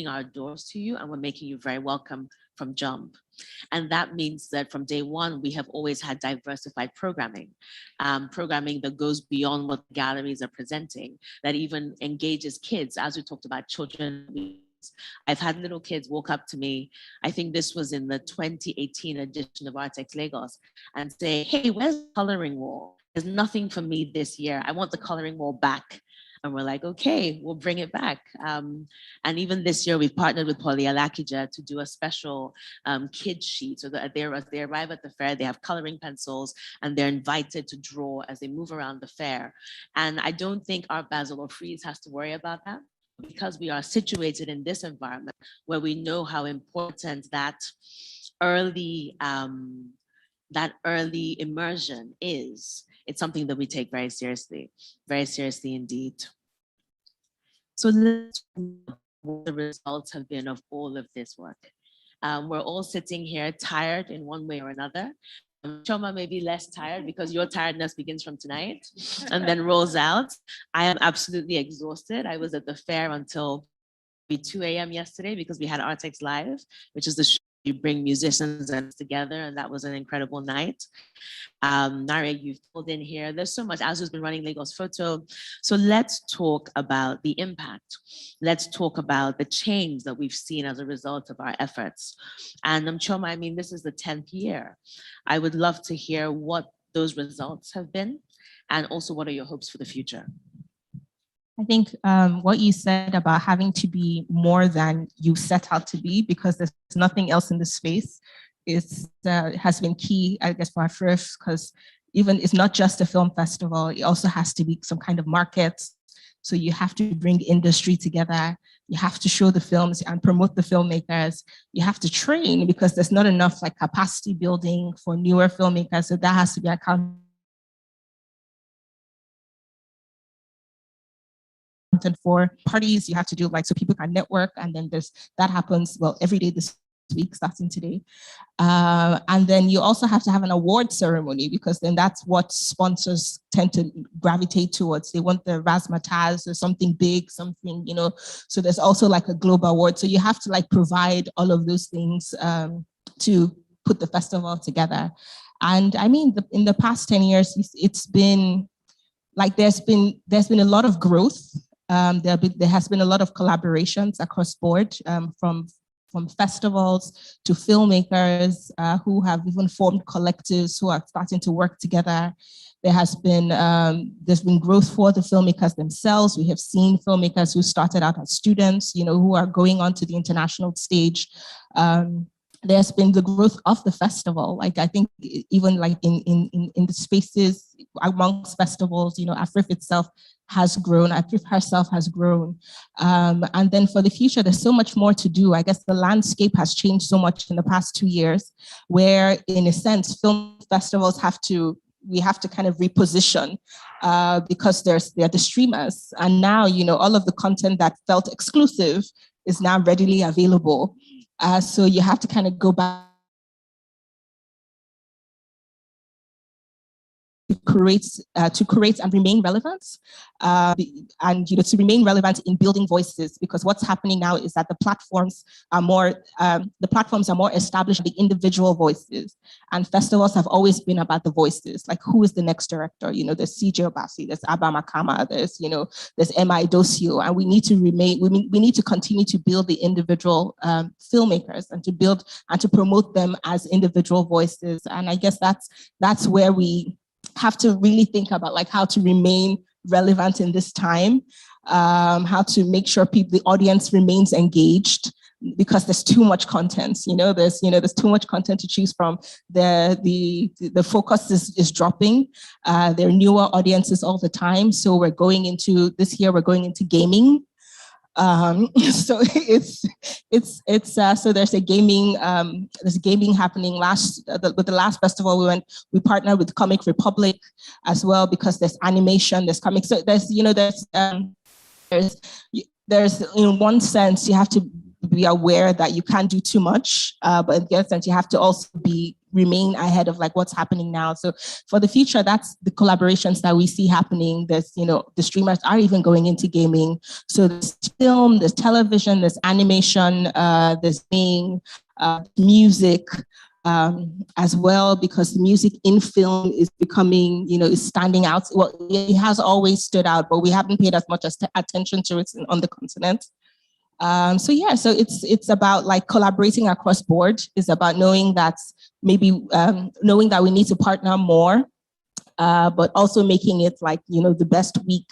knocking our doors to you and we're making you very welcome from jump. And that means that from day one, we have always had diversified programming, programming that goes beyond what galleries are presenting, that even engages kids, as we talked about children. I've had little kids walk up to me, I think this was in the 2018 edition of Artex Lagos, and say, hey, where's the coloring wall? There's nothing for me this year. I want the coloring wall back. And we're like, okay, we'll bring it back. And even this year, we've partnered with Poly Alakija to do a special kids sheet. So that they arrive at the fair, they have coloring pencils, and they're invited to draw as they move around the fair. And I don't think Art Basel or Frieze has to worry about that, because we are situated in this environment where we know how important that early immersion is. It's something that we take very seriously indeed. So let's see what the results have been of all of this work. We're all sitting here tired in one way or another. Choma may be less tired because your tiredness begins from tonight and then rolls out. I am absolutely exhausted. I was at the fair until 2 a.m. yesterday because we had Artex Live, which is the show you bring musicians together, and that was an incredible night. Nare, you've pulled in here. There's so much. Azu's been running Lagos Photo. So let's talk about the impact. Let's talk about the change that we've seen as a result of our efforts. And Choma, I mean, this is the 10th year. I would love to hear what those results have been, and also what are your hopes for the future? I think what you said about having to be more than you set out to be, because there's nothing else in the space, has been key, I guess, for our first, because even it's not just a film festival, it also has to be some kind of market. So you have to bring industry together. You have to show the films and promote the filmmakers. You have to train, because there's not enough like capacity building for newer filmmakers. So that has to be accounted for. Parties you have to do, like, so people can network, and then that happens, well, every day this week, starting today. And then you also have to have an award ceremony, because then that's what sponsors tend to gravitate towards. They want the razzmatazz or something big, something, so there's also like a global award. So you have to like provide all of those things to put the festival together. And I mean, in the past 10 years, it's been like, there's been a lot of growth. There has been a lot of collaborations across board, from festivals to filmmakers who have even formed collectives who are starting to work together. There's been growth for the filmmakers themselves. We have seen filmmakers who started out as students, who are going on to the international stage. There's been the growth of the festival. Like, I think even like in the spaces amongst festivals, AFRIF itself has grown, AFRIF herself has grown. And then for the future, there's so much more to do. I guess the landscape has changed so much in the past 2 years, where in a sense, film festivals we have to kind of reposition because they're the streamers. And now, all of the content that felt exclusive is now readily available. So you have to kind of go back to create and remain relevant, and to remain relevant in building voices, because what's happening now is that the platforms are more established, the individual voices, and festivals have always been about the voices, like who is the next director. There's CJ Obasi, there's Abba Makama, there's Emma Idosio, and we need to continue to build the individual filmmakers and to promote them as individual voices. And I guess that's where we have to really think about like how to remain relevant in this time, how to make sure the audience remains engaged, because there's too much content. There's too much content to choose from. The focus is dropping. There are newer audiences all the time. So we're going into gaming. So so there's a gaming happening. With the last festival we partnered with Comic Republic as well, because there's animation, there's comics. So there's in one sense you have to be aware that you can't do too much, but in the other sense you have to also be remain ahead of like what's happening now. So for the future, that's the collaborations that we see happening. There's, the streamers are even going into gaming. So there's film, there's television, there's animation, there's being music, as well, because the music in film is becoming, is standing out. Well, it has always stood out, but we haven't paid as much attention to it on the continent. So it's about like collaborating across board. It's about knowing that knowing that we need to partner more, but also making it like, the best week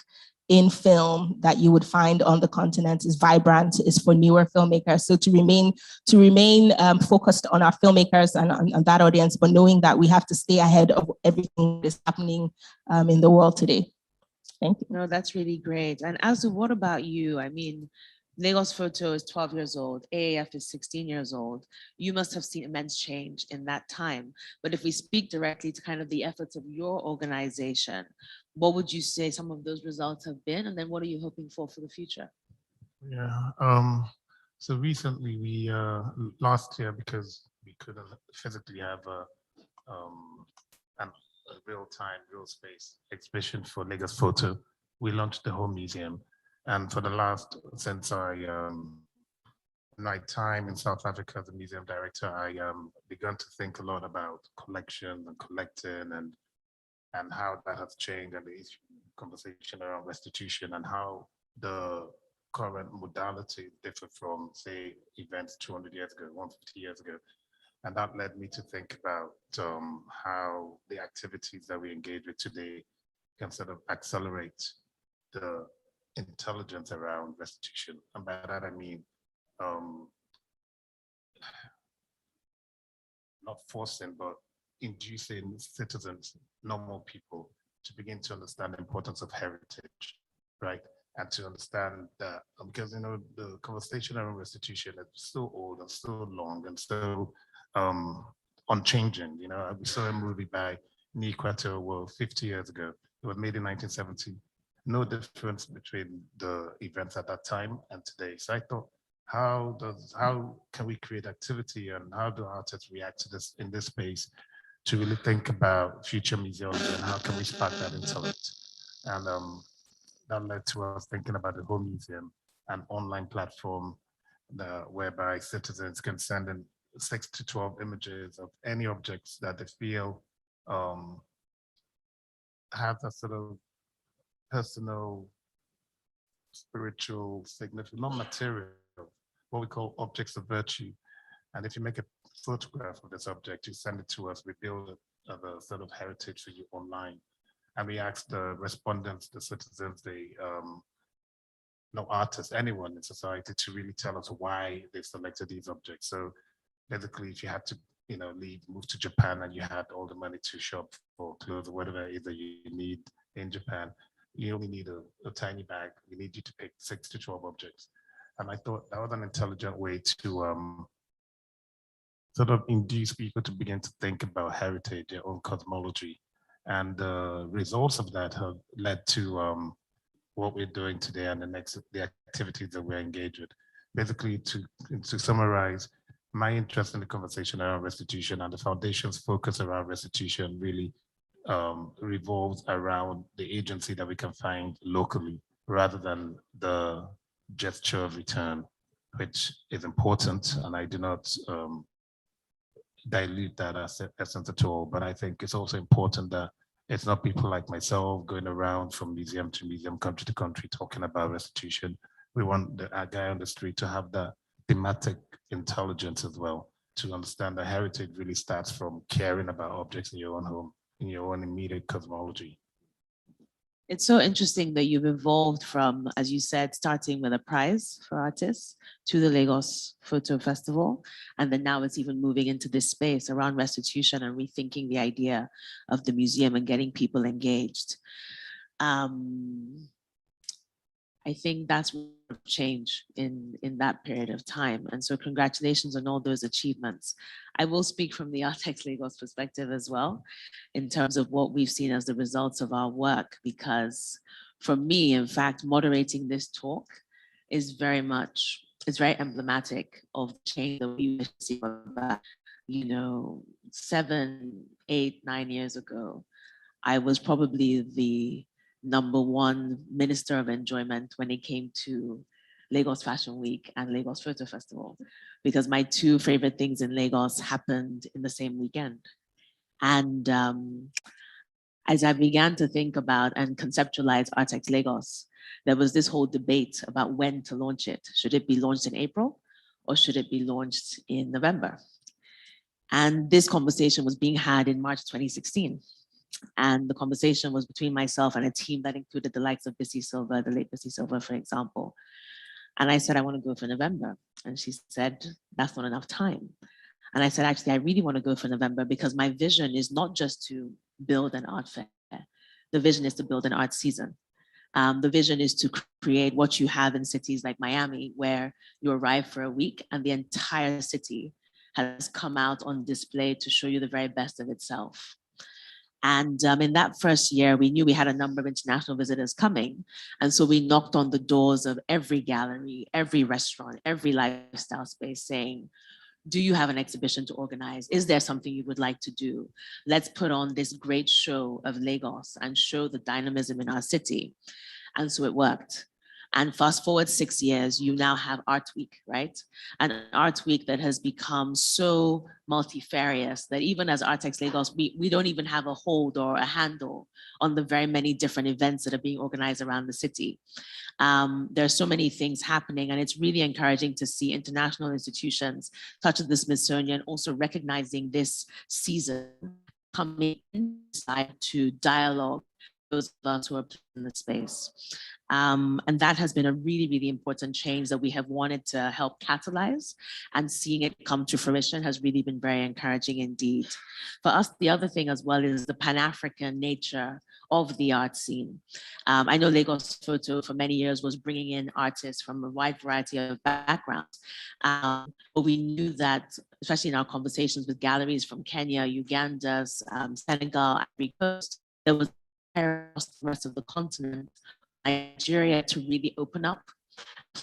in film that you would find on the continent is vibrant, is for newer filmmakers. So to remain focused on our filmmakers and on that audience, but knowing that we have to stay ahead of everything that is happening in the world today. Thank you. No, that's really great. And Azu, what about you? I mean, Lagos Photo is 12 years old, AAF is 16 years old. You must have seen immense change in that time. But if we speak directly to kind of the efforts of your organization, what would you say some of those results have been? And then what are you hoping for the future? Yeah, so recently we, last year, because we couldn't physically have a real-time, real space exhibition for Lagos Photo, we launched the whole museum. And for the last, since my time in South Africa as a museum director, I began to think a lot about collection and collecting and how that has changed, and the conversation around restitution and how the current modality differ from, say, events 200 years ago, 150 years ago. And that led me to think about how the activities that we engage with today can sort of accelerate the intelligence around restitution. And by that I mean not forcing, but inducing citizens, normal people, to begin to understand the importance of heritage, right? And to understand that, because the conversation around restitution is so old and so long and so unchanging. We saw a movie by Nikwato, well, 50 years ago. It was made in 1970. No difference between the events at that time and today. So I thought, how can we create activity, and how do artists react to this in this space, to really think about future museums and how can we spark that intellect? And that led to us thinking about the whole museum, an online platform whereby citizens can send in 6 to 12 images of any objects that they feel have a sort of personal, spiritual significance, not material, what we call objects of virtue. And if you make a photograph of this object, you send it to us, we build a sort of heritage for you online. And we ask the respondents, the citizens, artists, anyone in society, to really tell us why they selected these objects. So basically, if you had to, move to Japan and you had all the money to shop for clothes or whatever it is that you need in Japan, you only need a tiny bag. We need you to pick 6 to 12 objects. And I thought that was an intelligent way to sort of induce people to begin to think about heritage, their own cosmology. And the results of that have led to what we're doing today and the activities that we're engaged with. Basically, to summarize, my interest in the conversation around restitution and the foundation's focus around restitution really revolves around the agency that we can find locally, rather than the gesture of return, which is important, and I do not dilute that essence at all. But I think it's also important that it's not people like myself going around from museum to museum, country to country, talking about restitution. We want the guy on the street to have that thematic intelligence as well, to understand that heritage really starts from caring about objects in your own home, in your own immediate cosmology. It's so interesting that you've evolved from, as you said, starting with a prize for artists to the Lagos Photo Festival. And then now it's even moving into this space around restitution and rethinking the idea of the museum and getting people engaged. I think that's change in that period of time. And so congratulations on all those achievements. I will speak from the Artex Lagos perspective as well, in terms of what we've seen as the results of our work, because for me, in fact, moderating this talk is very emblematic of change that we see. 7, 8, 9 years ago, I was probably the number one minister of enjoyment when it came to Lagos Fashion Week and Lagos Photo Festival, because my two favorite things in Lagos happened in the same weekend. And as I began to think about and conceptualize Artex Lagos, there was this whole debate about when to launch it. Should it be launched in April or should it be launched in November? And this conversation was being had in March 2016. And the conversation was between myself and a team that included the likes of Bissy Silva, the late Bissy Silva, for example. And I said, I want to go for November. And she said, that's not enough time. And I said, actually, I really want to go for November because my vision is not just to build an art fair. The vision is to build an art season. The vision is to create what you have in cities like Miami, where you arrive for a week and the entire city has come out on display to show you the very best of itself. And in that first year, we knew we had a number of international visitors coming. And so we knocked on the doors of every gallery, every restaurant, every lifestyle space saying, do you have an exhibition to organize? Is there something you would like to do? Let's put on this great show of Lagos and show the dynamism in our city. And so it worked. And fast forward 6 years, you now have Art Week, right? An Art Week that has become so multifarious that even as Artex Lagos, we don't even have a hold or a handle on the very many different events that are being organized around the city. There are so many things happening, and it's really encouraging to see international institutions such as the Smithsonian also recognizing this season coming inside to dialogue those of us who are in the space. And that has been a really, really important change that we have wanted to help catalyze, and seeing it come to fruition has really been very encouraging indeed. For us, the other thing as well is the Pan-African nature of the art scene. I know Lagos Photo for many years was bringing in artists from a wide variety of backgrounds, but we knew that, especially in our conversations with galleries from Kenya, Uganda, Senegal, Ivory Coast, there was across the rest of the continent, Nigeria, to really open up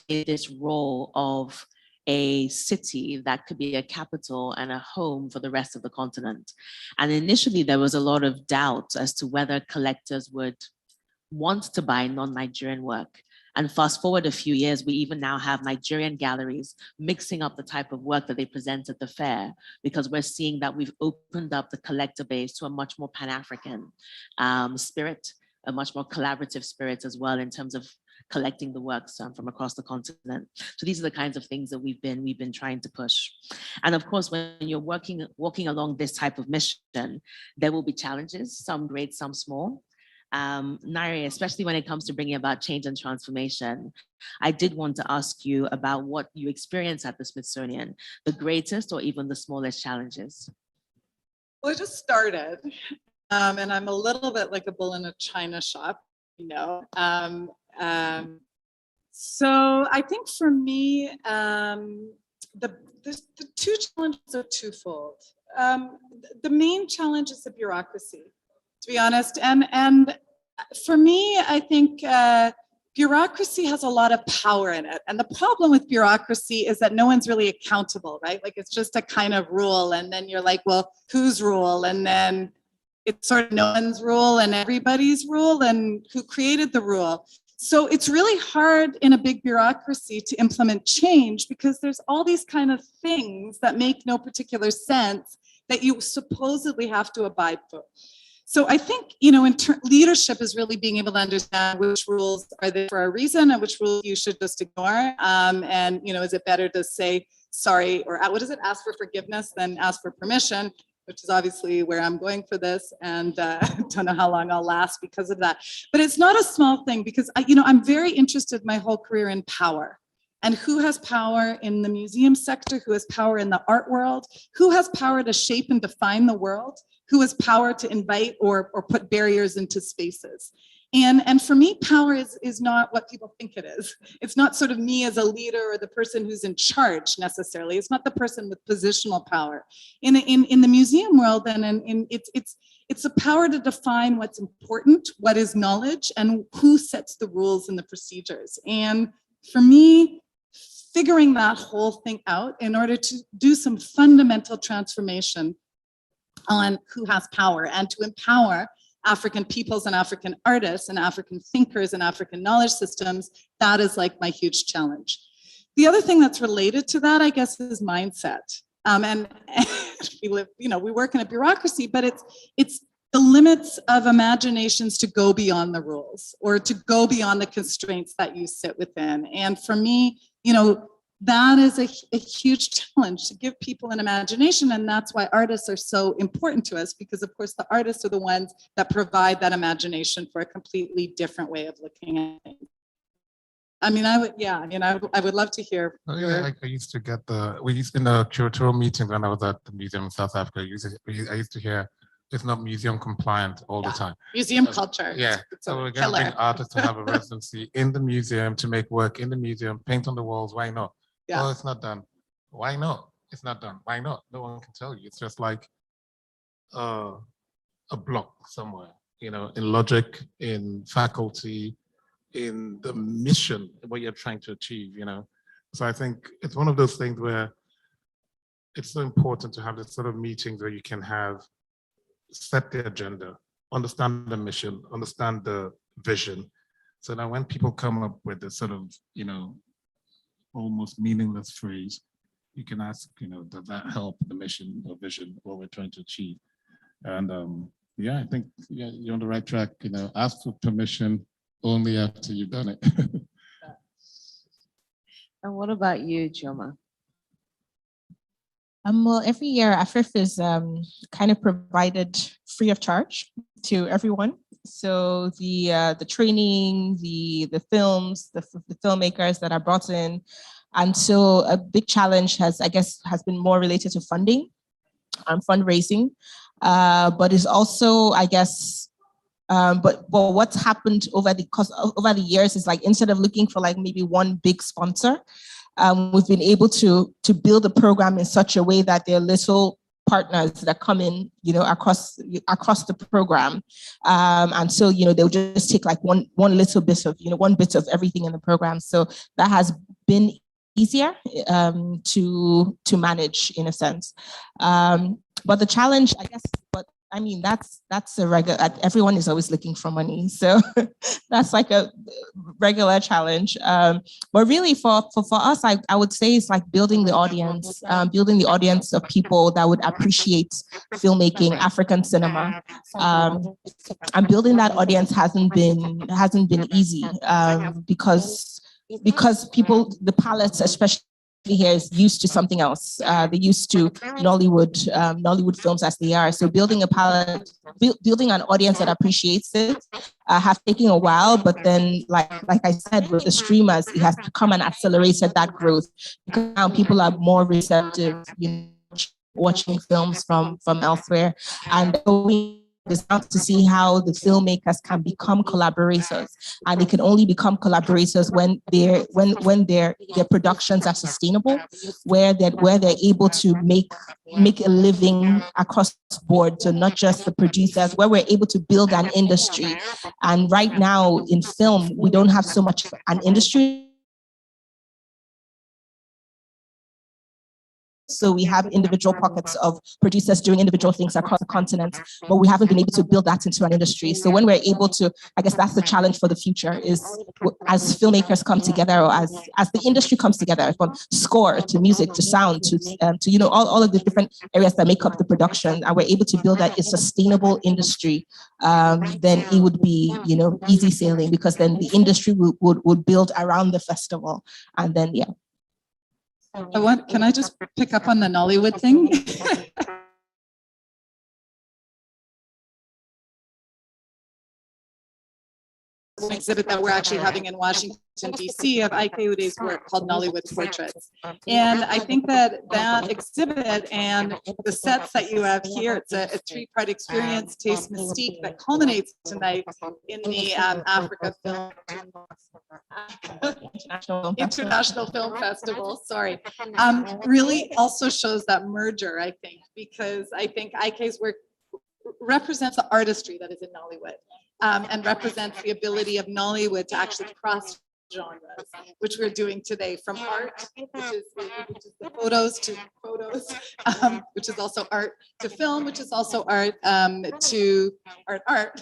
in this role of a city that could be a capital and a home for the rest of the continent. And initially there was a lot of doubt as to whether collectors would want to buy non-Nigerian work. And fast forward a few years, we even now have Nigerian galleries mixing up the type of work that they present at the fair, because we're seeing that we've opened up the collector base to a much more Pan-African spirit, a much more collaborative spirit as well in terms of collecting the works from across the continent. So these are the kinds of things that we've been trying to push. And of course, when you're walking along this type of mission, there will be challenges, some great, some small. Nari, especially when it comes to bringing about change and transformation, I did want to ask you about what you experience at the Smithsonian, the greatest or even the smallest challenges. Well, I just started, and I'm a little bit like a bull in a china shop, you know. So I think for me, the two challenges are twofold. The main challenge is the bureaucracy, to be honest. And for me, I think bureaucracy has a lot of power in it. And the problem with bureaucracy is that no one's really accountable, right? Like it's just a kind of rule. And then you're like, well, whose rule? And then it's sort of no one's rule and everybody's rule, and who created the rule. So it's really hard in a big bureaucracy to implement change, because there's all these kind of things that make no particular sense that you supposedly have to abide by. So I think, you know, leadership is really being able to understand which rules are there for a reason and which rules you should just ignore. And, you know, is it better to say sorry, or what is it, ask for forgiveness than ask for permission, which is obviously where I'm going for this, and don't know how long I'll last because of that. But it's not a small thing, because I'm very interested my whole career in power. And who has power in the museum sector, who has power in the art world, who has power to shape and define the world, who has power to invite or put barriers into spaces. And for me, power is not what people think it is. It's not sort of me as a leader or the person who's in charge necessarily. It's not the person with positional power. In the museum world, and it's the power to define what's important, what is knowledge, and who sets the rules and the procedures. And for me, figuring that whole thing out in order to do some fundamental transformation on who has power and to empower African peoples and African artists and African thinkers and African knowledge systems. That is like my huge challenge. The other thing that's related to that, I guess, is mindset. And we live, we work in a bureaucracy, but it's the limits of imaginations to go beyond the rules or to go beyond the constraints that you sit within. And for me, that is a huge challenge to give people an imagination. And that's why artists are so important to us, because of course the artists are the ones that provide that imagination for a completely different way of looking at things. I would love to hear. Oh, yeah, I used to get in the curatorial meeting when I was at the museum in South Africa, I used to hear it's not museum compliant all the time. Museum culture. Yeah, so we're going to bring artists to have a residency in the museum, to make work in the museum, paint on the walls, why not? Yeah. Oh, it's not done. Why not? It's not done. Why not? No one can tell you. It's just like a block somewhere, in logic, in faculty, in the mission, what you're trying to achieve, So I think it's one of those things where it's so important to have this sort of meetings where you can set the agenda, understand the mission, understand the vision. So that when people come up with this sort of, almost meaningless phrase, you can ask, does that help the mission or vision, what we're trying to achieve? And I think you're on the right track, ask for permission only after you've done it. And what about you, Chioma? Well, every year AFRIF is kind of provided free of charge to everyone. So the training, the films, the filmmakers that are brought in, and so a big challenge has been more related to funding and fundraising, but is also but what's happened over the years is like, instead of looking for like maybe one big sponsor, we've been able to build a program in such a way that there are little partners that come in, across the program, and so they'll just take like one little bit of one bit of everything in the program. So that has been easier to manage in a sense. But the challenge, that's a regular. Everyone is always looking for money, so that's like a regular challenge. But really, for us, I would say it's like building the audience of people that would appreciate filmmaking, African cinema. And building that audience hasn't been easy, because people, the palates, especially here, is used to something else. They're used to Nollywood films as they are. So building a palette, building an audience that appreciates it, have taken a while. But then, like I said, with the streamers, it has come and accelerated that growth, because now people are more receptive, watching films from elsewhere, and is now to see how the filmmakers can become collaborators, and they can only become collaborators when their productions are sustainable, where they're able to make a living across the board. So not just the producers, where we're able to build an industry. And right now in film, we don't have so much an industry. So we have individual pockets of producers doing individual things across the continent, but we haven't been able to build that into an industry. So when we're able to, I guess that's the challenge for the future, is as filmmakers come together, or as the industry comes together, from score to music to sound to all of the different areas that make up the production, and we're able to build a sustainable industry, then it would be easy sailing, because then the industry would build around the festival, and then Can I just pick up on the Nollywood thing? An exhibit that we're actually having in Washington, D.C. of Ike Ude's work called Nollywood Portraits. And I think that exhibit and the sets that you have here, it's a three-part experience, taste, mystique, that culminates tonight in the Africa Film International Film Festival, really also shows that merger, I think, because I think Ike's work represents the artistry that is in Nollywood. And represents the ability of Nollywood to actually cross genres, which we're doing today, from art, which is the photos, to photos, which is also art, to film, which is also art, to art,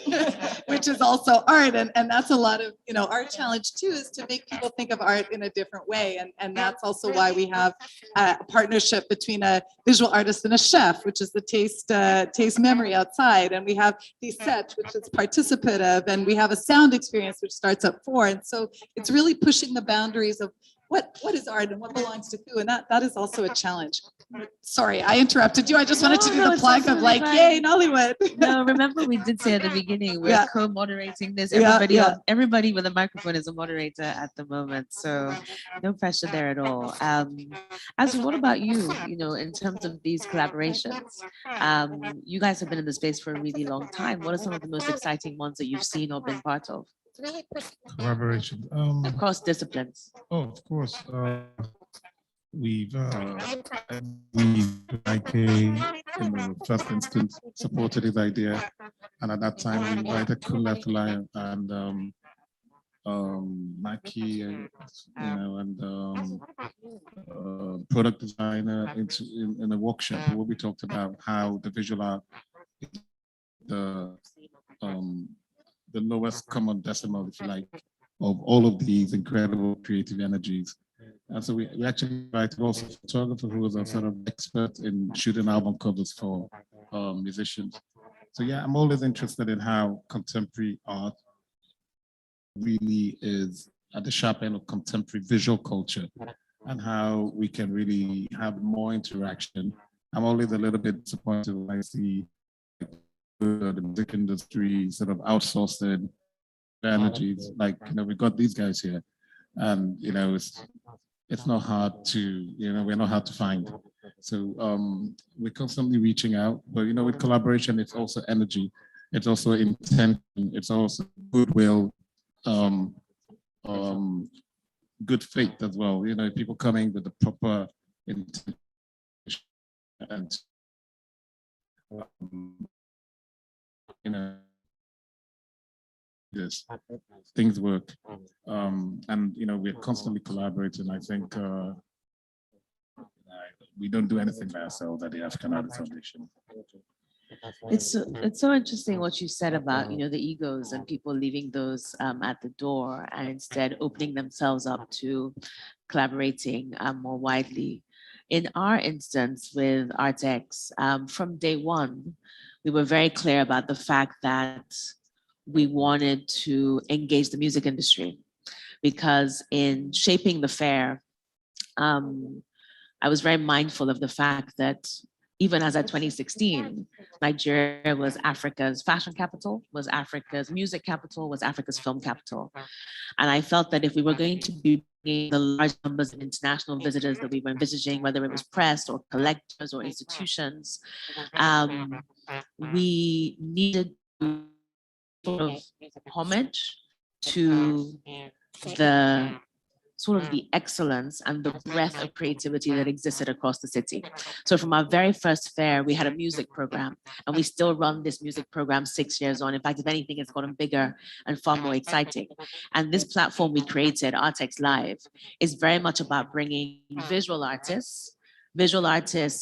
which is also art. And that's a lot of, our challenge too, is to make people think of art in a different way. And that's also why we have a partnership between a visual artist and a chef, which is the taste memory outside. And we have the set, which is participative, and we have a sound experience, which starts at 4. And so it's really pushing the boundaries of what is art and what belongs to who. And that is also a challenge. Sorry, I interrupted you. I just wanted to do the plug of like, yay, Nollywood. No, remember we did say at the beginning, we're co-moderating this. Everybody with a microphone is a moderator at the moment. So no pressure there at all. What about you, in terms of these collaborations? You guys have been in the space for a really long time. What are some of the most exciting ones that you've seen or been part of? Collaboration. Across disciplines. Oh, of course. We've like in the first instance, supported his idea. And at that time, we invited Kunle Fulai and Maki, and product designer in a workshop where we talked about how the visual art, the lowest common decimal, if you like, of all of these incredible creative energies. And so we actually invited also a photographer who was a sort of expert in shooting album covers for musicians. So yeah, I'm always interested in how contemporary art really is at the sharp end of contemporary visual culture and how we can really have more interaction. I'm always a little bit disappointed when I see the music industry sort of outsourced energies. Like, we've got these guys here, and it's not hard to, we're not hard to find. So we're constantly reaching out, but with collaboration, it's also energy, it's also intention, it's also goodwill, good faith as well. People coming with the proper intention and yes, things work. And we're constantly collaborating. I think we don't do anything by ourselves at the African Arts Foundation. It's so interesting what you said about the egos and people leaving those at the door and instead opening themselves up to collaborating more widely. In our instance with ArtX, from day one, we were very clear about the fact that we wanted to engage the music industry, because in shaping the fair, I was very mindful of the fact that even as at 2016, Nigeria was Africa's fashion capital, was Africa's music capital, was Africa's film capital. And I felt that if we were going to be bringing the large numbers of international visitors that we were envisaging, whether it was press or collectors or institutions, we needed to sort of homage to the sort of the excellence and the breadth of creativity that existed across the city. So from our very first fair, we had a music program, and we still run this music program 6 years on. In fact, if anything, it's gotten bigger and far more exciting. And this platform we created, ArtX Live, is very much about bringing visual artists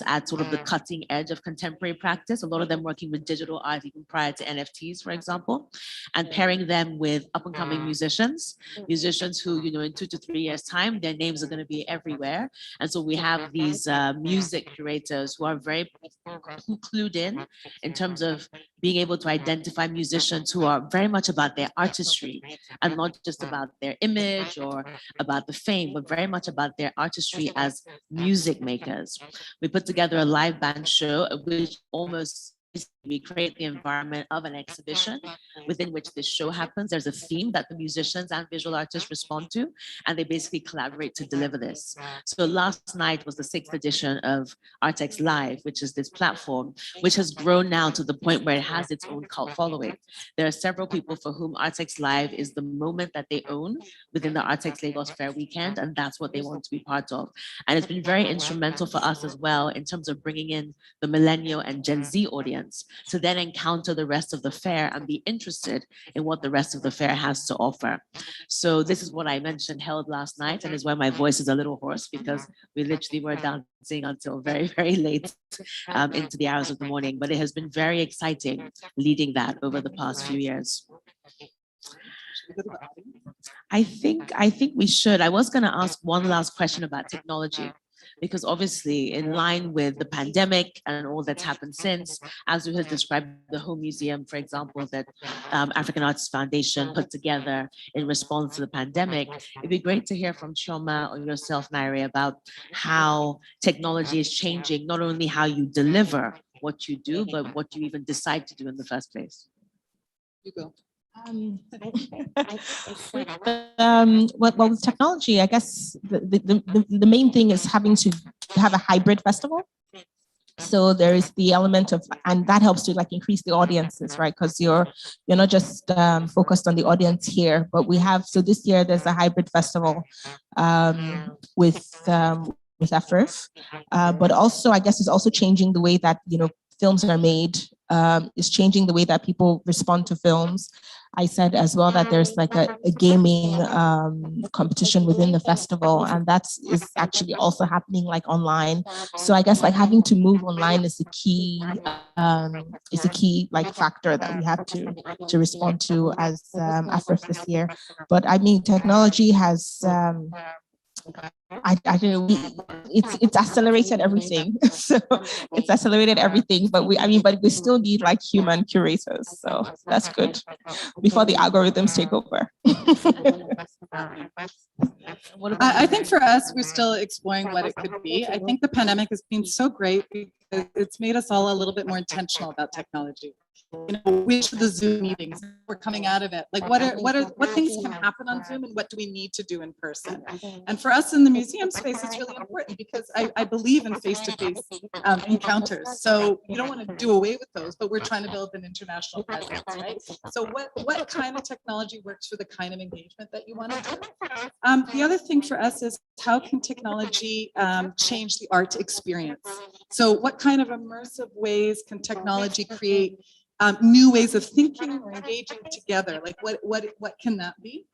at sort of the cutting edge of contemporary practice, a lot of them working with digital art even prior to NFTs, for example, and pairing them with up-and-coming musicians who, in 2 to 3 years' time, their names are going to be everywhere. And so we have these music curators who are very clued in terms of being able to identify musicians who are very much about their artistry and not just about their image or about the fame, but very much about their artistry as music makers. We put together a live band show, which almost we create the environment of an exhibition within which this show happens. There's a theme that the musicians and visual artists respond to, and they basically collaborate to deliver this. So last night was the 6th edition of ArtX Live, which is this platform, which has grown now to the point where it has its own cult following. There are several people for whom ArtX Live is the moment that they own within the ArtX Lagos Fair weekend, and that's what they want to be part of. And it's been very instrumental for us as well in terms of bringing in the millennial and Gen Z audience, to then encounter the rest of the fair and be interested in what the rest of the fair has to offer. So this is what I mentioned held last night, and is why my voice is a little hoarse, because we literally were dancing until very, very late into the hours of the morning. But it has been very exciting leading that over the past few years. I think we should. I was going to ask one last question about technology, because obviously in line with the pandemic and all that's happened since, as we have described the home museum, for example, that African Arts Foundation put together in response to the pandemic, it'd be great to hear from Chioma or yourself, Nairi, about how technology is changing not only how you deliver what you do, but what you even decide to do in the first place. You go. Well, with technology, I guess the main thing is having to have a hybrid festival. So there is the element of, and that helps to like increase the audiences, right? Because you're not just focused on the audience here, but we have, so this year there's a hybrid festival with AFRIF, but also I guess it's also changing the way that, films are made, is changing the way that people respond to films. I said as well that there's like a gaming competition within the festival, and that is actually also happening like online. So I guess like having to move online is a key like factor that we have to respond to as AFRIF this year. But I mean, technology has I don't know, it's accelerated everything. So it's accelerated everything, but we still need like human curators. So that's good before the algorithms take over. I think for us, we're still exploring what it could be. I think the pandemic has been so great because it's made us all a little bit more intentional about technology. Which of the Zoom meetings we're coming out of it, like what things can happen on Zoom and what do we need to do in person? And for us in the museum space, it's really important because I believe in face-to-face encounters. So you don't want to do away with those, but we're trying to build an international presence, right? So what kind of technology works for the kind of engagement that you want to do? The other thing for us is how can technology change the art experience? So what kind of immersive ways can technology create new ways of thinking or engaging together? Like what can that be?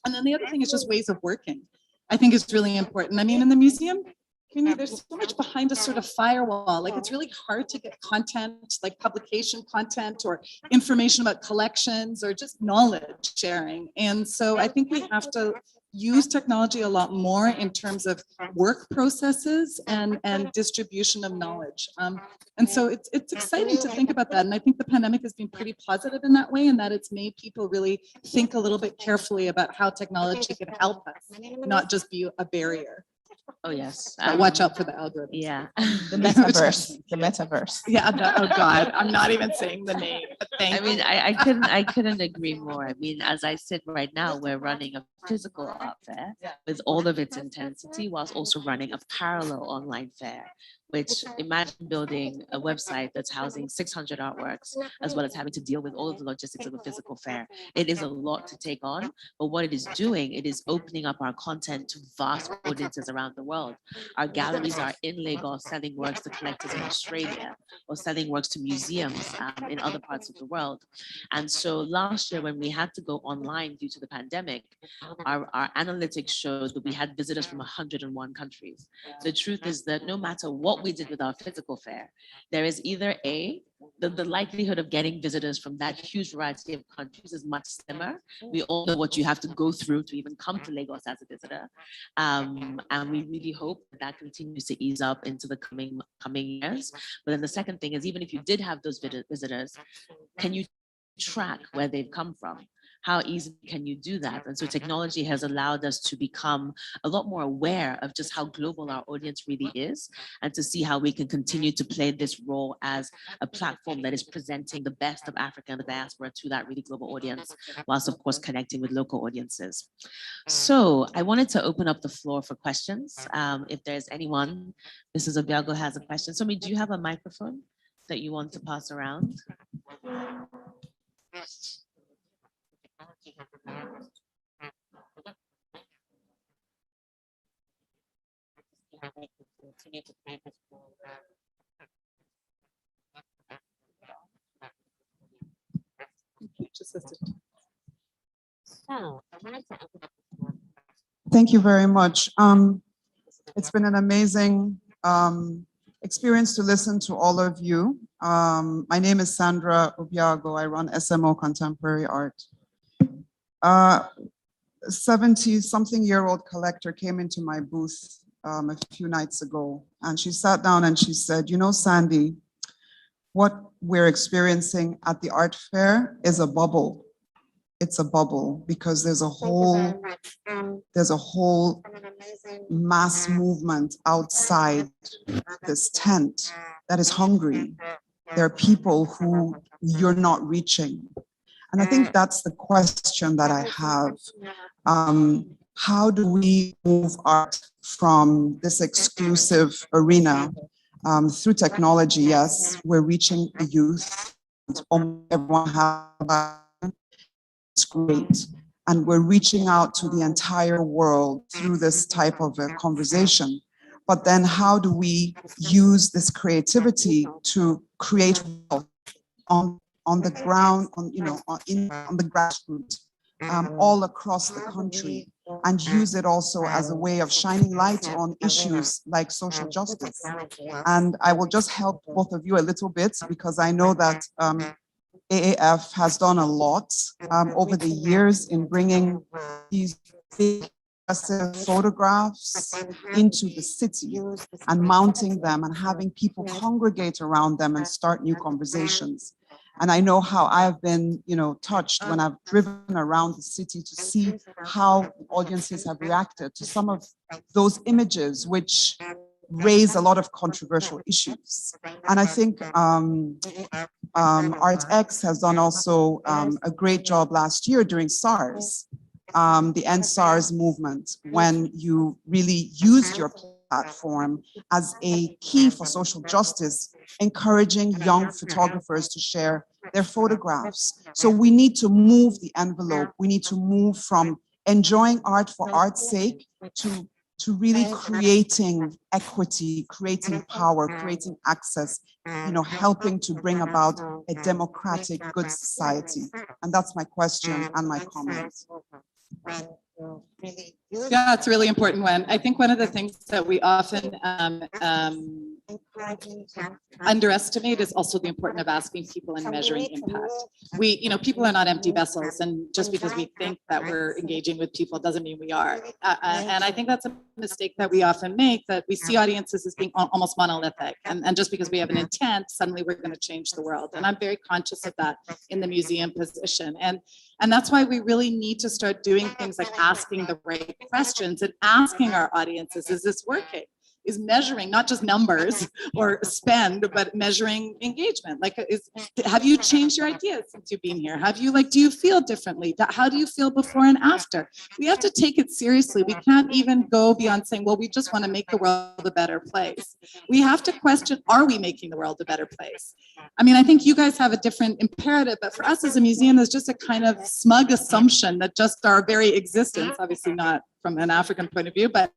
And then the other thing is just ways of working. I think is really important. I mean, in the museum community, there's so much behind a sort of firewall. Like it's really hard to get content, like publication content or information about collections or just knowledge sharing. And so I think we have to use technology a lot more in terms of work processes and distribution of knowledge. And so it's exciting to think about that. And I think the pandemic has been pretty positive in that way, and that it's made people really think a little bit carefully about how technology can help us, not just be a barrier. Oh, yes. Watch out for the algorithm. Yeah. The metaverse. The metaverse. Yeah. Oh God, I'm not even saying the name. I mean, I couldn't agree more. I mean, as I sit right now, we're running a physical art fair with all of its intensity, whilst also running a parallel online fair. Which, imagine building a website that's housing 600 artworks, as well as having to deal with all of the logistics of a physical fair. It is a lot to take on, but what it is doing, it is opening up our content to vast audiences around the world. Our galleries are in Lagos selling works to collectors in Australia, or selling works to museums in other parts of the world. And so last year, when we had to go online due to the pandemic, our analytics showed that we had visitors from 101 countries. The truth is that no matter what we did with our physical fair, there is either the likelihood of getting visitors from that huge variety of countries is much slimmer. We all know what you have to go through to even come to Lagos as a visitor. And we really hope that continues to ease up into the coming years. But then the second thing is, even if you did have those visitors, can you track where they've come from? How easily can you do that? And so technology has allowed us to become a lot more aware of just how global our audience really is, and to see how we can continue to play this role as a platform that is presenting the best of Africa and the diaspora to that really global audience, whilst of course connecting with local audiences. So I wanted to open up the floor for questions. If there's anyone, Mrs. Obiago has a question. Somi, do you have a microphone that you want to pass around? Thank you very much. It's been an amazing experience to listen to all of you. My name is Sandra Ubiago. I run SMO Contemporary Art. 70-something-year-old collector came into my booth a few nights ago, and she sat down and she said, "You know, Sandy, what we're experiencing at the art fair is a bubble. It's a bubble because there's a whole mass movement outside this tent that is hungry. There are people who you're not reaching." And I think that's the question that I have. How do we move art from this exclusive arena through technology? Yes, we're reaching the youth. Everyone has, it's great. And we're reaching out to the entire world through this type of a conversation. But then how do we use this creativity to create wealth on the ground, on the grassroots, all across the country, and use it also as a way of shining light on issues like social justice? And I will just help both of you a little bit, because I know that AAF has done a lot over the years in bringing these big photographs into the city and mounting them and having people congregate around them and start new conversations. And I know how I have been, touched when I've driven around the city to see how audiences have reacted to some of those images, which raise a lot of controversial issues. And I think ArtX has done also a great job last year during SARS, the End SARS movement, when you really used your platform as a key for social justice, encouraging young photographers to share their photographs. So we need to move the envelope. We need to move from enjoying art for art's sake to really creating equity, creating power, creating access, helping to bring about a democratic, good society. And that's my question and my comment. Yeah, it's a really important one. I think one of the things that we often underestimate is also the importance of asking people and measuring impact. People are not empty vessels, and just because we think that we're engaging with people doesn't mean we are. And I think that's a mistake that we often make, that we see audiences as being almost monolithic, and just because we have an intent, suddenly we're going to change the world. And I'm very conscious of that in the museum position. And that's why we really need to start doing things like asking the right questions and asking our audiences, is this working? Is measuring not just numbers or spend, but measuring engagement. Like, have you changed your ideas since you've been here? Do you feel differently? How do you feel before and after? We have to take it seriously. We can't even go beyond saying, well, we just want to make the world a better place. We have to question, are we making the world a better place? I mean, I think you guys have a different imperative, but for us as a museum, there's just a kind of smug assumption that just our very existence, obviously not from an African point of view, but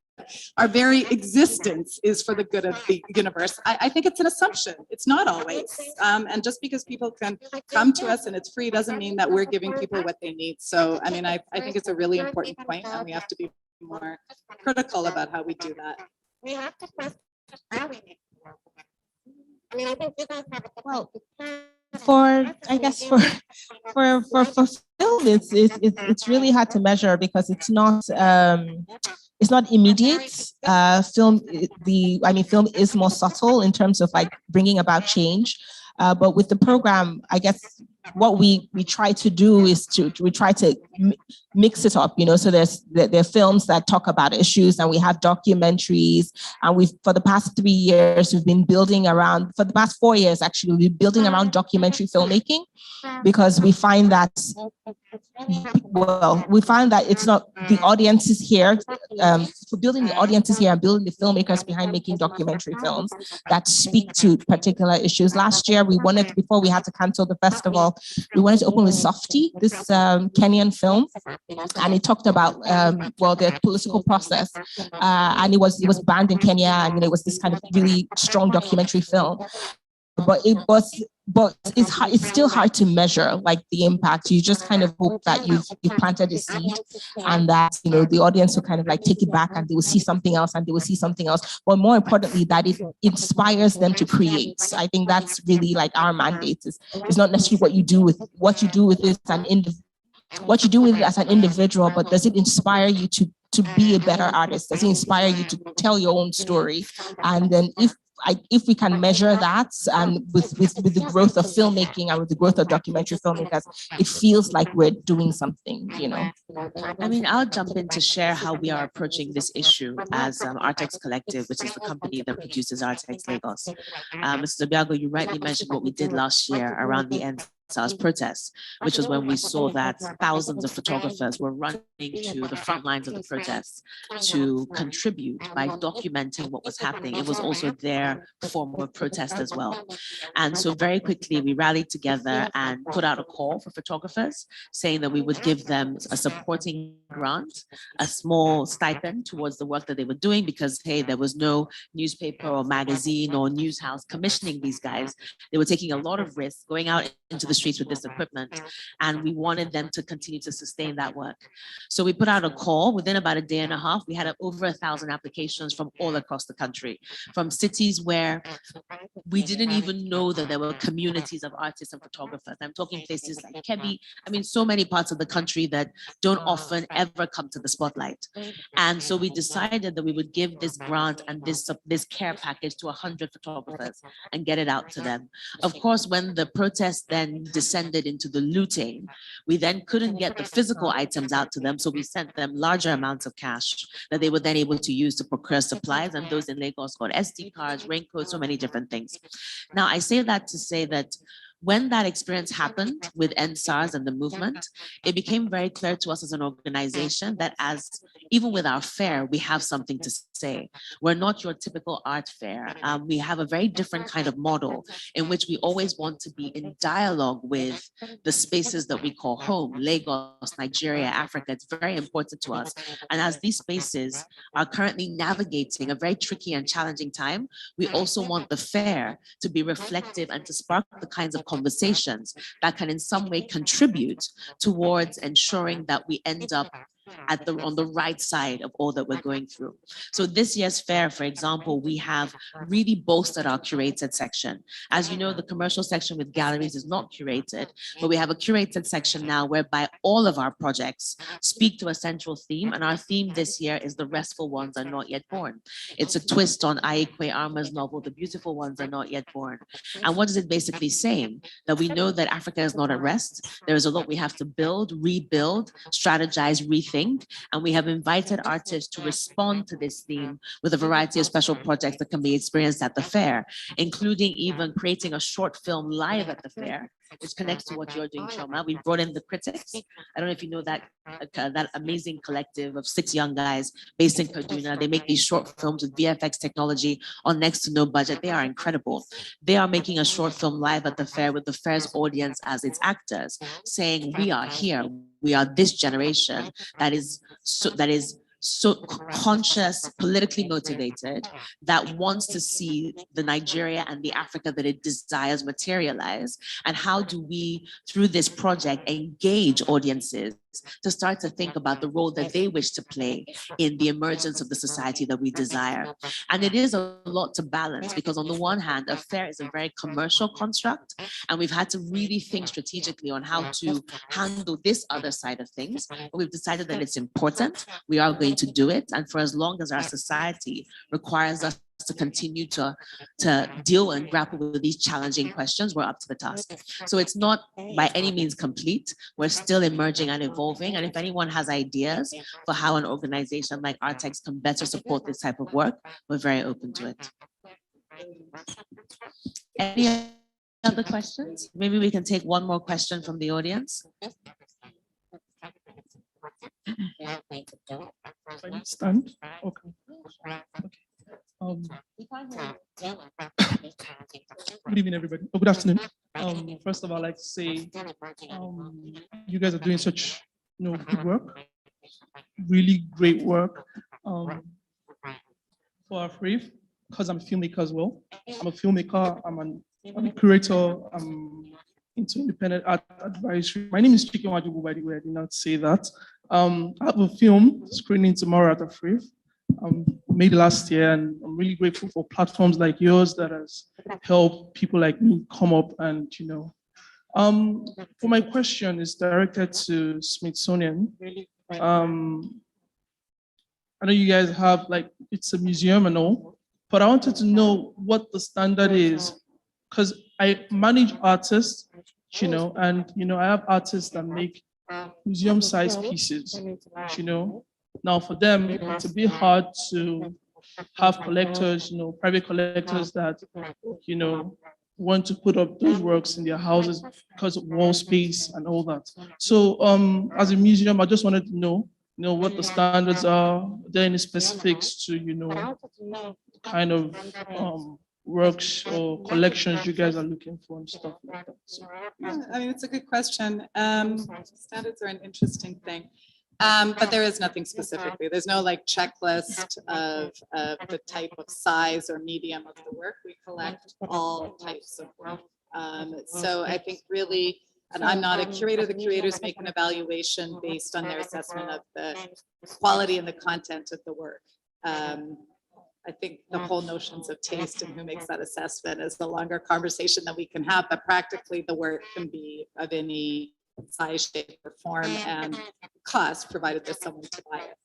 our very existence is for the good of the universe. I think it's an assumption. It's not always. And just because people can come to us and it's free doesn't mean that we're giving people what they need. So, I mean, I think it's a really important point, and we have to be more critical about how we do that. We have to question how we make the world better. I mean, I think you guys have for film, it's really hard to measure because it's not immediate. Film is more subtle in terms of like bringing about change. But with the program, I guess what we try to do is we try to mix it up, so there are films that talk about issues, and we have documentaries, and for the past 3 years, we've been building around, for the past 4 years, actually, we've been building around documentary filmmaking, because we find that it's not the audiences here, for building the audiences here and building the filmmakers behind making documentary films that speak to particular issues. Last year, before we had to cancel the festival, we wanted to open with Softy, this Kenyan film, and it talked about the political process, and it was banned in Kenya, and it was this kind of really strong documentary film. But it was but it's still hard to measure like the impact. You just kind of hope that you've planted a seed and that, you know, the audience will kind of like take it back and they will see something else and they will see something else. But more importantly, that it inspires them to create. So I think that's really like our mandate is not necessarily what you do with this what you do with it as an individual, but does it inspire you to be a better artist? Does it inspire you to tell your own story? And then if we can measure that, and with the growth of filmmaking and with the growth of documentary filmmakers, it feels like we're doing something, you know. I mean, I'll jump in to share how we are approaching this issue as Artex Collective, which is the company that produces Artex Lagos. Mr. Biago, you rightly mentioned what we did last year around the end protests, which was when we saw that thousands of photographers were running to the front lines of the protests to contribute by documenting what was happening. It was also their form of protest as well. And so very quickly we rallied together and put out a call for photographers saying that we would give them a supporting grant, a small stipend towards the work that they were doing, because hey, there was no newspaper or magazine or news house commissioning these guys. They were taking a lot of risks going out into the streets with this equipment, and we wanted them to continue to sustain that work. So we put out a call. Within about a day and a half, we had over 1,000 applications from all across the country, from cities where we didn't even know that there were communities of artists and photographers. I'm talking places like Kebbi. I mean, so many parts of the country that don't often ever come to the spotlight. And so we decided that we would give this grant and this care package to 100 photographers and get it out to them. Of course, when the protest then descended into the looting, we then couldn't get the physical items out to them. So we sent them larger amounts of cash that they were then able to use to procure supplies. And those in Lagos got SD cards, raincoats, so many different things. Now, I say that to say that when that experience happened with EndSARS and the movement, it became very clear to us as an organization that even with our fair, we have something to say. We're not your typical art fair. We have a very different kind of model in which we always want to be in dialogue with the spaces that we call home, Lagos, Nigeria, Africa. It's very important to us. And as these spaces are currently navigating a very tricky and challenging time, we also want the fair to be reflective and to spark the kinds of conversations that can in some way contribute towards ensuring that we end up on the right side of all that we're going through. So this year's fair, for example, we have really bolstered our curated section. As you know, the commercial section with galleries is not curated, but we have a curated section now whereby all of our projects speak to a central theme. And our theme this year is The Restful Ones Are Not Yet Born. It's a twist on Aikwe Arma's novel, The Beautiful Ones Are Not Yet Born. And what is it basically saying? That we know that Africa is not at rest. There is a lot we have to build, rebuild, strategize, rethink. And we have invited artists to respond to this theme with a variety of special projects that can be experienced at the fair, including even creating a short film live at the fair, which connects to what you're doing, Chioma. We brought in the critics. I don't know if you know that amazing collective of 6 young guys based in Kaduna. They make these short films with VFX technology on next to no budget. They are incredible. They are making a short film live at the fair with the fair's audience as its actors, saying, we are here. We are this generation that is so conscious, politically motivated, that wants to see the Nigeria and the Africa that it desires materialize. And how do we, through this project, engage audiences to start to think about the role that they wish to play in the emergence of the society that we desire. And it is a lot to balance, because on the one hand, a fair is a very commercial construct, and we've had to really think strategically on how to handle this other side of things. But we've decided that it's important. We are going to do it. And for as long as our society requires us to continue to deal and grapple with these challenging questions, we're up to the task. So it's not by any means complete. We're still emerging and evolving. And if anyone has ideas for how an organization like Artex can better support this type of work, we're very open to it. Any other questions? Maybe we can take one more question from the audience. Stand. Okay. Good evening, everybody. Oh, good afternoon. First of all, I'd like to say you guys are doing such good work, really great work for our faith, because I'm a filmmaker as well. I'm a filmmaker, I'm an I'm a curator into independent art advisory. My name is Chicken Wajubu, by the way, I did not say that. I have a film screening tomorrow at Afrif, made last year, and I'm really grateful for platforms like yours that has helped people like me come up and, for my question is directed to Smithsonian. I know you guys have it's a museum and all, but I wanted to know what the standard is, because I manage artists, and I have artists that make museum-sized pieces, Now for them, it's a bit hard to have collectors, private collectors that, want to put up those works in their houses because of wall space and all that. So as a museum, I just wanted to know, what the standards are. Are there any specifics to, kind of works or collections you guys are looking for and stuff like that? So, Yeah, I mean, it's a good question. Standards are an interesting thing. But there is nothing specifically. There's no checklist of the type of size or medium of the work. We collect all types of work. So I think really, and I'm not a curator, the curators make an evaluation based on their assessment of the quality and the content of the work. I think the whole notions of taste and who makes that assessment is a longer conversation that we can have, but practically the work can be of any size, shape, or form and cost, provided there's someone to buy it.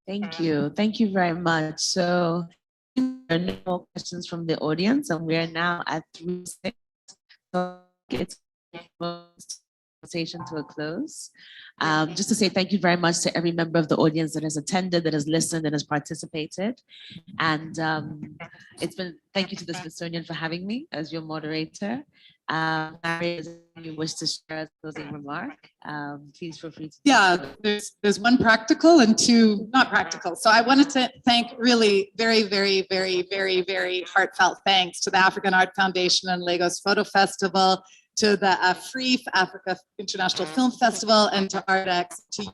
Thank you. Thank you very much. So there are no more questions from the audience, and we are now at 3:06. So it's conversation to a close. Just to say thank you very much to every member of the audience that has attended, that has listened, that has participated. And thank you to the Smithsonian for having me as your moderator. Mary, if you wish to share a closing remark, please feel free to. Yeah, there's one practical and two not practical. So I wanted to thank really very, very, very, very, very heartfelt thanks to the African Art Foundation and Lagos Photo Festival, to the AFRIF, Africa International Film Festival, and to ArtX, to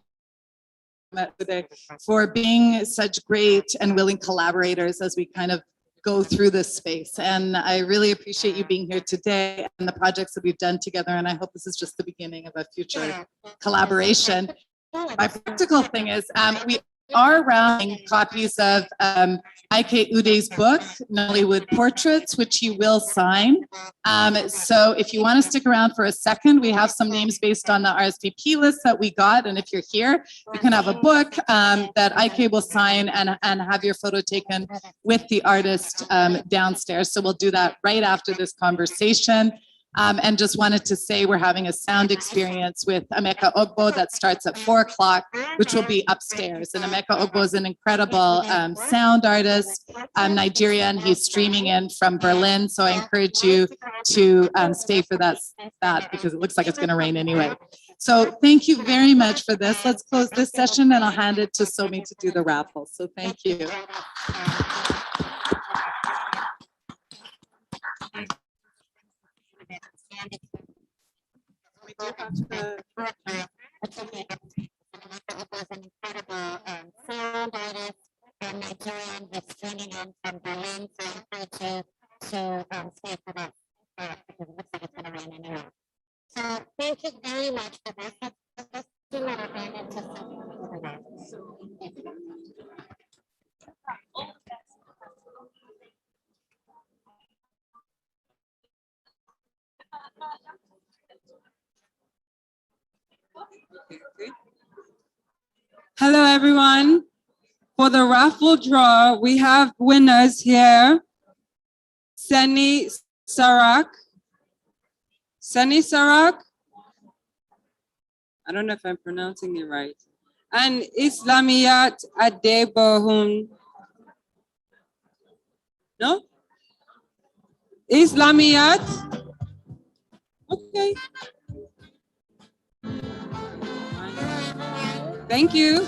today for being such great and willing collaborators as we kind of go through this space. And I really appreciate you being here today and the projects that we've done together. And I hope this is just the beginning of a future collaboration. My practical thing is we are rounding copies of Ike Ude's book, Nollywood Portraits, which you will sign. So if you want to stick around for a second, we have some names based on the RSVP list that we got. And if you're here, you can have a book that Ike will sign and have your photo taken with the artist downstairs. So we'll do that right after this conversation. And just wanted to say we're having a sound experience with Emeka Ogbo that starts at 4 o'clock, which will be upstairs. And Emeka Ogbo is an incredible sound artist, Nigerian. He's streaming in from Berlin. So I encourage you to stay for that because it looks like it's going to rain anyway. So thank you very much for this. Let's close this session and I'll hand it to Somi to do the raffle. So thank you. We do have to. Sound artist from Nigerian who's streaming in from Berlin, so I encourage you to stay for that because it looks like it's going to rain anyway. So thank you very much for this. Let's do another hand into something. Hello, everyone. For the raffle draw, we have winners here. Seni Sarak. Seni Sarak. I don't know if I'm pronouncing it right. And Islamiyat Adebohun. No? Islamiyat? Okay. Thank you.